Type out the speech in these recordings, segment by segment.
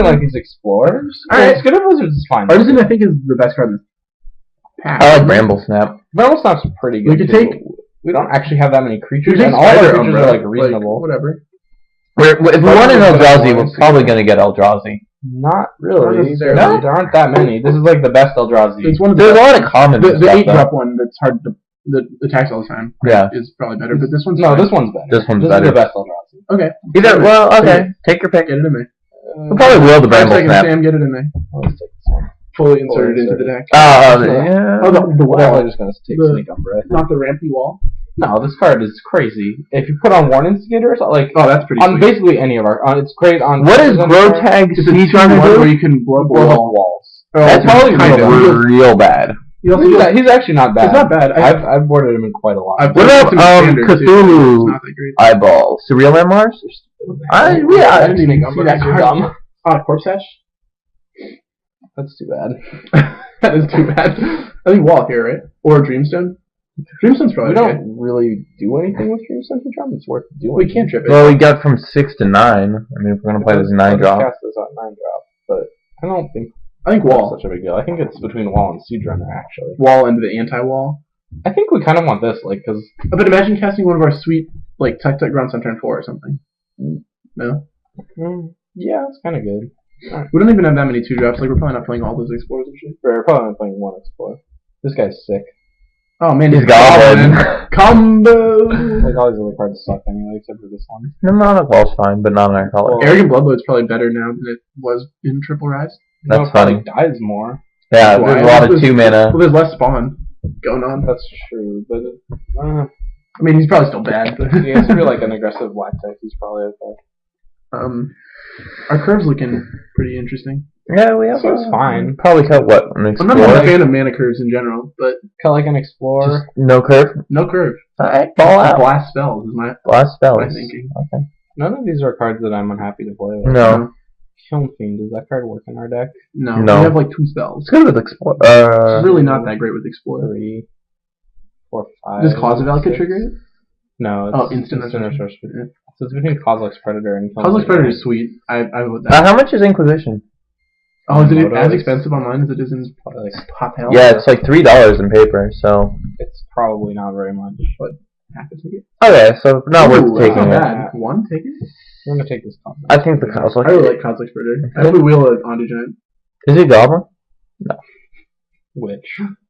like these explorers. Alright. Skittle Blizzards is fine. Artisan, I think, is the best card in this pack. I like Bramble Snap. Bramble Snap's pretty good. We could take. We don't actually have that many creatures, We and all our creatures are like reasonable. Whatever. If we want an Eldrazi, we're probably going to get Eldrazi. Not really. Not necessarily. No, there aren't that many. This is like the best Eldrazi. It's one of the There's a lot of common The stuff, though. 8-drop one that's hard to that attacks all the time. Yeah. Is probably better, but this one's No, fine. this one's better. This one's This better. is the best Eldrazi. Okay. Either, well, okay. Take your pick. Get it in there. We'll probably will the 5 Bramble seconds, Snap. Sam, get it in there. Let's take this one. Fully inserted into the deck. Yeah. Oh, the We're wall. probably just gonna take The- Snake Umbra. Not the rampy wall. No, this card is crazy. If you put on Warn Instigator or something, like Oh, that's pretty on sweet. basically any of our, it's great on. What is Grotag It's a D-Charm one where you can blow up a blow up wall. walls? Oh, That's probably kind real of real bad. He also gets, He's actually not bad. it's not bad. I've boarded him in quite a lot. I've What played about some standard, too. Cthulhu It's not that great. Eyeball? Surreal Memoirs? I didn't even Snake see Umbra that is card. dumb. Oh, Corpse Hash? That's too bad. That is too bad. I think wall here, right? Or Dreamstone? Dreamstone's We probably don't okay. really do anything with Dream Central Drum. It's worth doing. We can't trip it. Well, we got from 6 to 9. I mean, if we're going to play this 9 drop. Cast this on 9 drop, but I don't think I think it's wall. such a big deal. I think it's between Wall and Siege Runner, actually. Wall into the anti-wall. I think we kind of want this, like, because But imagine casting one of our sweet, like, Tuck Ground on turn 4 or something. No? yeah, it's kind of good. We don't even have that many 2-drops. Like, we're probably not playing all those Explorers and shit. We're probably not playing one Explorer. This guy's sick. Oh, man, He's Goblin. Combo! Like, all these other cards suck anyway, except for this one. Mnemonic Wall's fine, but not in our color. Well, Arrogant Bloodload's probably better now than it was in Triple Rise. That's it probably funny. dies more. Yeah, Why? there's a lot of There's- 2 mana. Well, there's less spawn going on. That's true, but I mean, he's probably still bad, but... yeah, if you're like an aggressive black tech, he's probably okay. Our curve's looking pretty interesting. Yeah, we have. So it's fine. Probably cut what? An I'm not a Explorer? fan of mana curves in general, but Kind of like an Explorer. Just no curve? no curve. Alright, ball out. Blast spells is my Blast spells. thinking. Okay. None of these are cards that I'm unhappy to play with. No. Kiln Fiend, does that card work in our deck? No. No. We have like 2 spells. It's good with Explorer. It's really not that great with Explorer. 3, 4, 5. Does Closet Valk 6. trigger it? No, it's instant or sorcery. sorcery. So it's between Kozilek's Predator and Kiln Cosmos Fiend. Predator is sweet. I would that. how much is Inquisition? Oh, is it Moto as is expensive online as it is in Probably like, Pop Hell? Yeah, it's like $3 in paper, so. it's probably not very much, but Half a ticket. Okay, so not Ooh, worth taking that's not it. bad. 1 ticket? we're gonna take this Kozilek. I think the Cosmic. I really like Cosmos Predator. I would wheel it onto Giant. Is he Goblin? Which?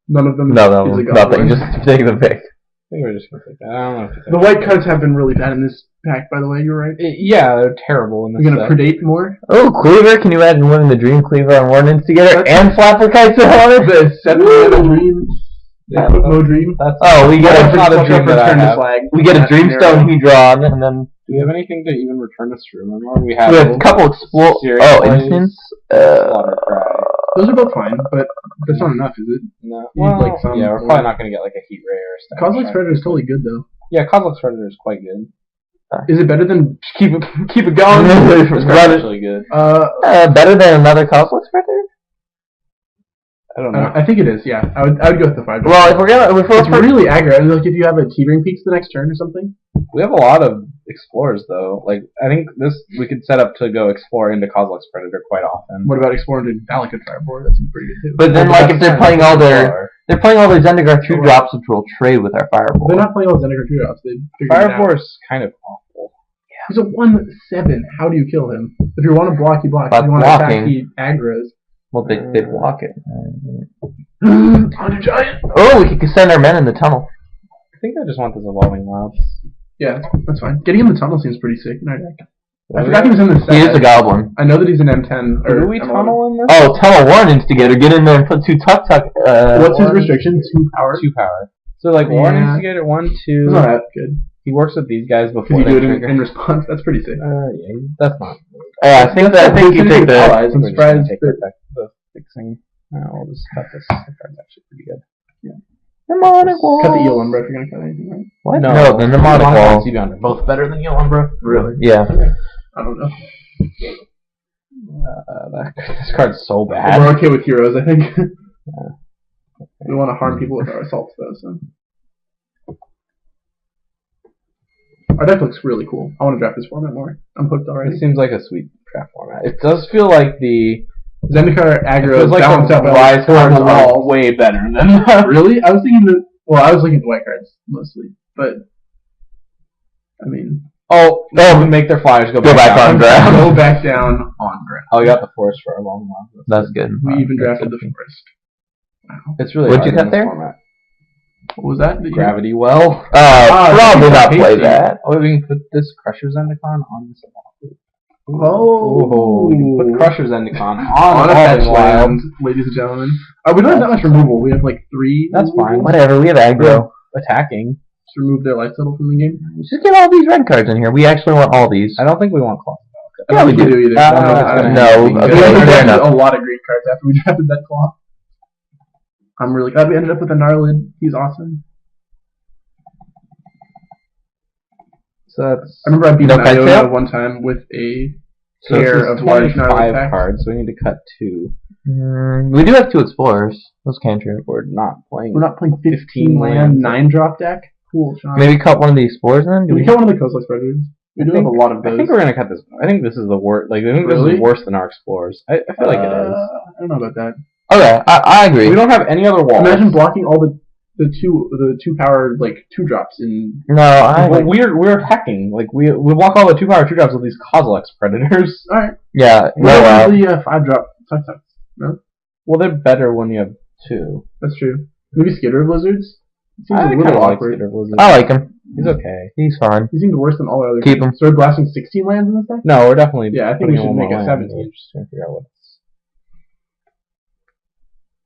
None of them No, is a nothing. goblin. Just take the pick. I think we're just gonna take that. I don't know if it's The white cards have been really bad in this pack, by the way. You're right. yeah, they're terrible in this You're gonna set. predate more. Oh, Cleaver! Can you imagine winning the Dream Cleaver on Warren Instigator and Flapper Kites on it? The 7 mana dream. Yeah, No dream. That's Oh, we get That's a not a Fuck dream up, that I return to have. flag. we get a That Dreamstone Hedron, and then Do we have anything to even return this to? Remember, we we have have a couple explore. Serious Oh, plays. instants. Slaughter Cry. Those are both fine, but that's not enough, is it? No, You need, well, like, some- yeah, we're probably not gonna get like a Heat Ray or stuff. Cosmic Predator is totally good, though. Yeah, Kozilek's Predator is quite good. Is it better than Keep it going. This card's Run it. actually good. Better than another Cosmic Predator? I don't know. I think it is. Yeah, I would go with the 5. Well, if we're it's really aggro. Like if you have a T-Ring Peaks the next turn or something. We have a lot of Explorers though. Like I think this we could set up to go explore into Kozilek's Predator quite often. What about exploring to Valakut Fireboard? That seems pretty good too. But then, Well, like, that's if they're fine. playing all their Explore. Zendikar 2-drops, which will trade with our Fireball. They're not playing all Zendikar 2-drops. They figured it out. Fireforce kind of awful. He's a 1/7. How do you kill him? If you want to block, you block. By If you want to attack, blocking. he aggroes. Well, they block it. On a giant. Oh, we could send our men in the tunnel. I think I just want this Evolving Wilds. Yeah, that's fine. Getting in the tunnel seems pretty sick in our deck. I forgot he was in the set. He is a goblin. I know that he's an M10. Or Do we M11. tunnel in this? Oh, tunnel Warren Instigator. Get in there and put 2 tuck. What's his restriction? 2 power. 2 power. So like Warren Yeah. Instigator 1, 2. That's not that good. He works with these guys Because before you they do it trigger. in response. That's pretty sick. Yeah, that's not. I think you take the. allies. I'm We're just gonna surprised take that. the fixing. We'll just cut this. That card's actually pretty good. Mnemonic Wall. Cut the Eel Umbra if you're gonna cut anything, right? What? No, No, the Mnemonic Wall. and Beyond are both better than Yellow Umbra. Really? Yeah. I don't know. This card's so bad. We're okay with heroes, I think. We want to harm people with our assaults, though. So our deck looks really cool. I want to draft this format more. I'm hooked It already. seems like a sweet draft format. It does feel like the Zendikar aggro feels is like balanced the out by rise cards horrible are walls. way better than. Really? I was thinking that. Well, I was looking at the white cards mostly, but I mean, Oh, no! Make their flyers go back on ground. go back down on ground. Oh, we got the forest for a long while. That's good. We even drafted the forest. Wow. It's really What'd hard you cut in this there? format. What was that? Gravity Well. Probably not play Tasty. that. Oh, we can put this Crusher Zendikon on this wall. Oh, we can put Crusher Zendikon on a fetch Evolving Wild. land, ladies and gentlemen. We don't have that much removal. We have like 3. That's fine. Whatever, we have aggro. Attacking. Just remove their life total from the game. Just get all these red cards in here. We actually want all these. I don't think we want Claw. I don't think we do either. I don't know if it's gonna happen. No, We okay, actually fair drafted enough. a lot of green cards after we drafted that claw. I'm really glad we ended up with a Gnarlid. He's awesome. So that's. I remember I beat No an kite Iona tail? one time with a So pair this of is large Gnarlid 25 packs. cards, so we need to cut 2. We do have 2 explorers. Those cantrip. We're not playing. We're not playing 15 15 land, lands. 9-drop deck? Cool, Sean. Maybe cut one of the explorers then? Did we kill one of the Coastless Predators? We do have a lot of those. I think we're gonna cut this. I think this is the worst. Like I think this Really? is worse than our Explorers. I feel like it is. I don't know about that. Okay, I agree. We don't have any other walls. Imagine blocking all the two power like 2-drops in. No, I Well, we're attacking. Like we block all the 2-power 2-drops with these Kozilek Predators. All right. yeah. Well, No, usually 5-drop tuck. No, Well, they're better when you have 2. that's true. Maybe Skitter Blizzards. It seems I a kind little of like awkward. Skitter Blizzard. I like him. He's okay. He's fine. He seems worse than all our other. Keep him. So we're blasting 16 lands in this deck. No, we're definitely. Yeah, I think we putting should in make one it more land. 17. We're just trying to figure out what.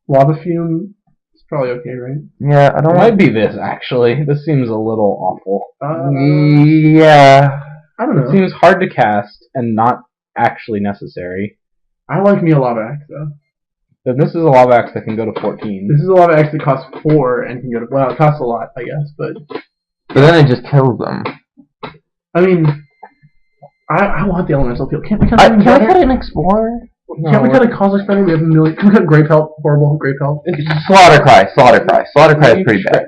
Lava Fume is probably okay, right? Yeah, I It don't might like. be this actually. This seems a little awful. Yeah. I don't It know. seems hard to cast and not actually necessary. I like me a Lava Axe though. Then this is a Lava Axe that can go to 14. This is a Lava Axe that costs 4 and can go to. Well, it costs a lot, I guess, but But then it just kills them. I mean, I want the Elemental Peel. Can't we cut Can something I better? cut an explorer? Can't we cut a Cosmic Spider? We have a million. Can we cut Grey Pelt? Horrible Grey Pelt. Slaughtercry is pretty bad.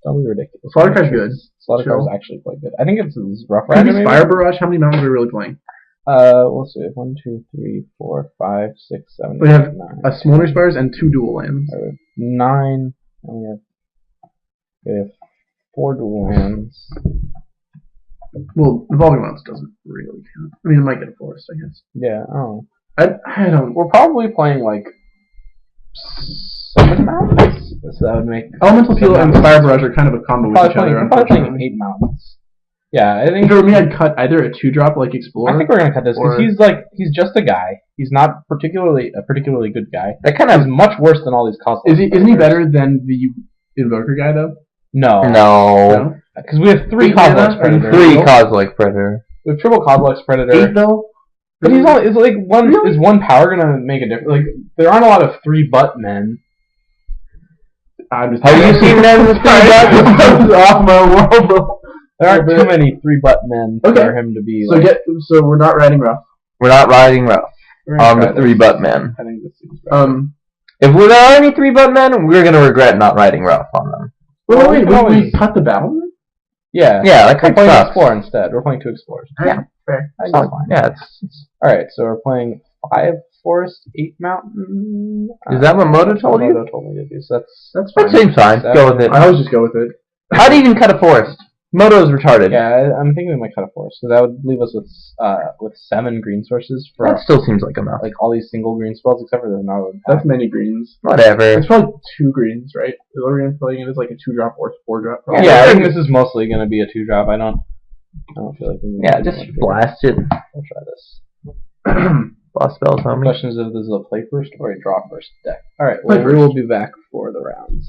Don't be ridiculous. Slaughtercry's good. Slaughtercry is Chill. actually quite good. I think it's Rough Maybe Rider. Spire Barrage. How many mountains are we really playing? We'll see. 1, 2, 3, 4, 5, 6, 7, We 8, have 9. A Smolder Spires and 2 dual lands. 9. And we have 4 dual lands. Well, Evolving Wilds doesn't really count. I mean, it might get a forest, I guess. Yeah. Oh. I don't. We're probably playing like 7 mountains. So that would make Elemental Peel and mountains. Spire Barrage are kind of a combo with each other. Probably playing Unfortunately, 8 mountains. Yeah, I think. if it were me, I'd cut either a 2-drop like Explorer. I think we're gonna cut this or- because he's just a guy. He's not a particularly good guy. That kind He's of much worse than all these cosplays. Isn't he better than the Invoker guy though? No, no. because we have 3 Eight mana Kozilek and Predators. 3 Cosmic Predator. We have triple Kozilek Predator. 8 though. But he's only is like one Really? is one power gonna make a difference? Like there aren't a lot of 3 butt men. I'm just. Have you seen men with 3 buttons? This is off my world, bro. There aren't Yeah, too but- many 3 butt men Okay. for him to be. So like, so we're not riding rough. We're not riding rough we're gonna on the try this. 3 butt men. I think this seems better. If there are any 3 butt men, we're gonna regret not riding rough on them. Well, we wait, can we always- cut the battle? Yeah. Yeah, that We're kind of playing sucks. Explore instead. We're playing 2 Explorers. Yeah. Fair. I think that's fine. Yeah, it's Alright, so we're playing 5 Forest, 8 Mountain. Is that what Moto told you? Moto told me to do. So That's that fine. seems fine. Go with it. I always just go with it. How'd you even cut a forest? Moto's retarded. yeah, I'm thinking we might cut a forest. So that would leave us with 7 green sources for That still seems like a mouth. like all these single green spells except for the Gnarlid. That's many greens. Whatever. It's probably 2 greens, right? The other green playing it is like a 2-drop or 4-drop. probably. Yeah, I think this is mostly going to be a 2-drop. I don't feel like we Yeah, just blast it. We'll try this. Boss spells, homie. Question is if this is a play first or a draw first deck. Alright, Play well, we first. will be back for the rounds.